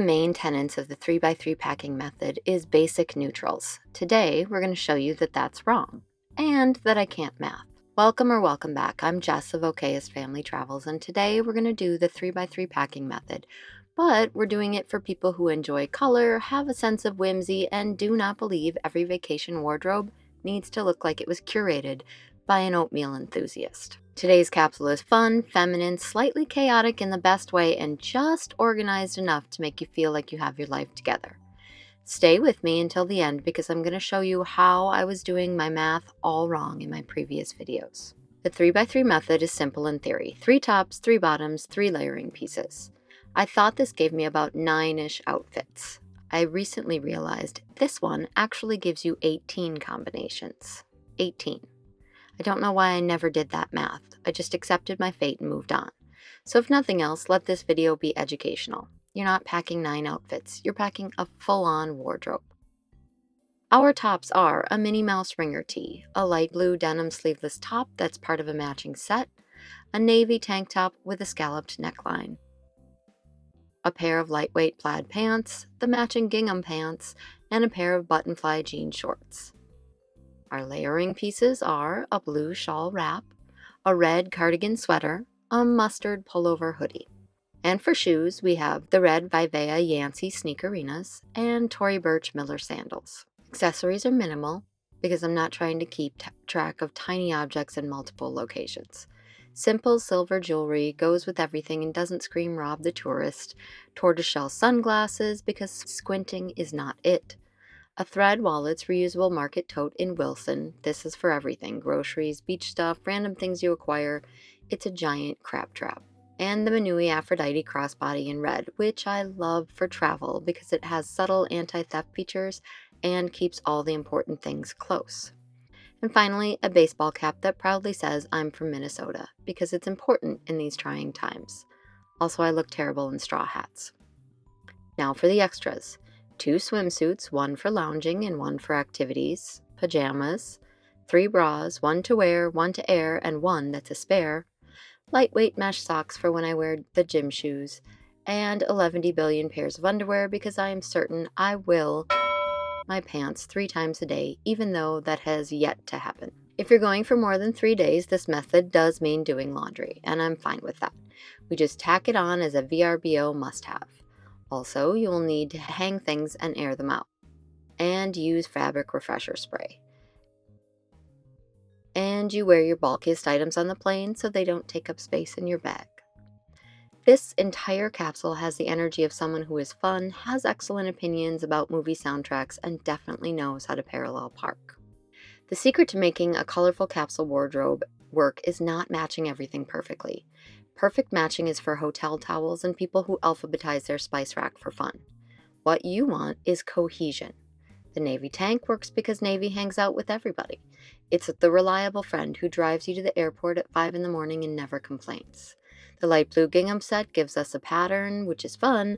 main tenets of the 3x3 packing method is basic neutrals. Today, we're going to show you that that's wrong, and that I can't math. Welcome back. I'm Jess of Okayest Family Travels, and today we're going to do the 3x3 packing method. But we're doing it for people who enjoy color, have a sense of whimsy, and do not believe every vacation wardrobe needs to look like it was curated by an oatmeal enthusiast. Today's capsule is fun, feminine, slightly chaotic in the best way, and just organized enough to make you feel like you have your life together. Stay with me until the end because I'm going to show you how I was doing my math all wrong in my previous videos. The 3x3 method is simple in theory. 3 tops, 3 bottoms, 3 layering pieces. I thought this gave me about 9-ish outfits. I recently realized this one actually gives you 18 combinations. 18. I don't know why I never did that math. I just accepted my fate and moved on. So if nothing else, let this video be educational. You're not packing 9 outfits. You're packing a full-on wardrobe. Our tops are a Minnie Mouse ringer tee, a light blue denim sleeveless top that's part of a matching set, a navy tank top with a scalloped neckline, a pair of lightweight plaid pants, the matching gingham pants, and a pair of button-fly jean shorts. Our layering pieces are a blue shawl wrap, a red cardigan sweater, a mustard pullover hoodie. And for shoes, we have the red Vivea Yancey sneakerinas and Tory Burch Miller sandals. Accessories are minimal because I'm not trying to keep track of tiny objects in multiple locations. Simple silver jewelry goes with everything and doesn't scream rob the tourist. Tortoiseshell sunglasses because squinting is not it. A thread wallet's reusable market tote in Wilson. This is for everything. Groceries, beach stuff, random things you acquire. It's a giant crab trap. And the Manui Aphrodite crossbody in red, which I love for travel because it has subtle anti-theft features and keeps all the important things close. And finally, a baseball cap that proudly says I'm from Minnesota because it's important in these trying times. Also, I look terrible in straw hats. Now for the extras. 2 swimsuits, 1 for lounging and 1 for activities, pajamas, 3 bras, 1 to wear, 1 to air, and 1 that's a spare, lightweight mesh socks for when I wear the gym shoes, and 11 billion pairs of underwear because I am certain I will my pants 3 times a day, even though that has yet to happen. If you're going for more than 3 days, this method does mean doing laundry, and I'm fine with that. We just tack it on as a VRBO must-have. Also, you will need to hang things and air them out, and use fabric refresher spray. And you wear your bulkiest items on the plane so they don't take up space in your bag. This entire capsule has the energy of someone who is fun, has excellent opinions about movie soundtracks, and definitely knows how to parallel park. The secret to making a colorful capsule wardrobe work is not matching everything perfectly. Perfect matching is for hotel towels and people who alphabetize their spice rack for fun. What you want is cohesion. The navy tank works because navy hangs out with everybody. It's the reliable friend who drives you to the airport at 5 in the morning and never complains. The light blue gingham set gives us a pattern, which is fun,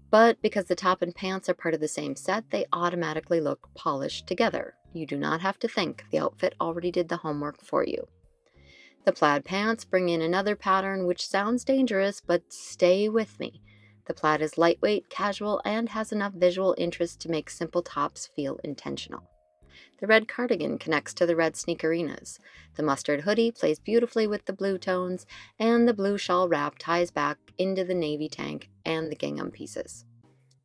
but because the top and pants are part of the same set, they automatically look polished together. You do not have to think. The outfit already did the homework for you. The plaid pants bring in another pattern, which sounds dangerous, but stay with me. The plaid is lightweight, casual, and has enough visual interest to make simple tops feel intentional. The red cardigan connects to the red sneakerinas. The mustard hoodie plays beautifully with the blue tones, and the blue shawl wrap ties back into the navy tank and the gingham pieces.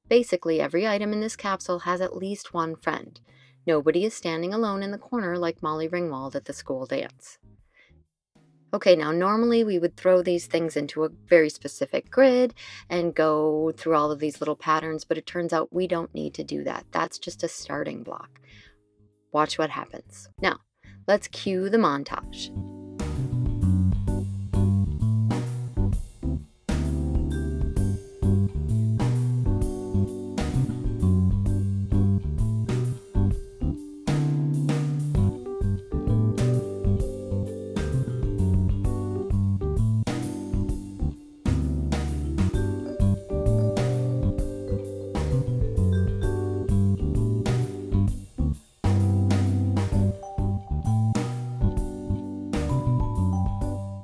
Basically, every item in this capsule has at least one friend. Nobody is standing alone in the corner like Molly Ringwald at the school dance. Okay, now normally we would throw these things into a very specific grid and go through all of these little patterns, but it turns out we don't need to do that. That's just a starting block. Watch what happens. Now, let's cue the montage.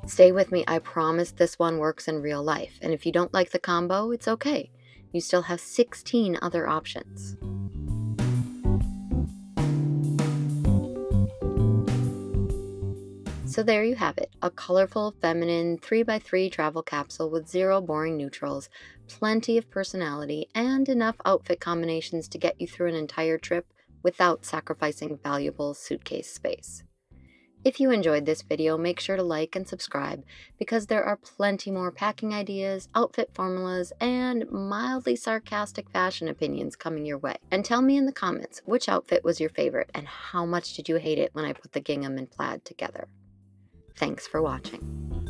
Stay with me, I promise this one works in real life, and if you don't like the combo, it's okay. You still have 16 other options. So there you have it, a colorful, feminine 3x3 travel capsule with 0 boring neutrals, plenty of personality, and enough outfit combinations to get you through an entire trip without sacrificing valuable suitcase space. If you enjoyed this video, make sure to like and subscribe because there are plenty more packing ideas, outfit formulas, and mildly sarcastic fashion opinions coming your way. And tell me in the comments which outfit was your favorite and how much did you hate it when I put the gingham and plaid together. Thanks for watching.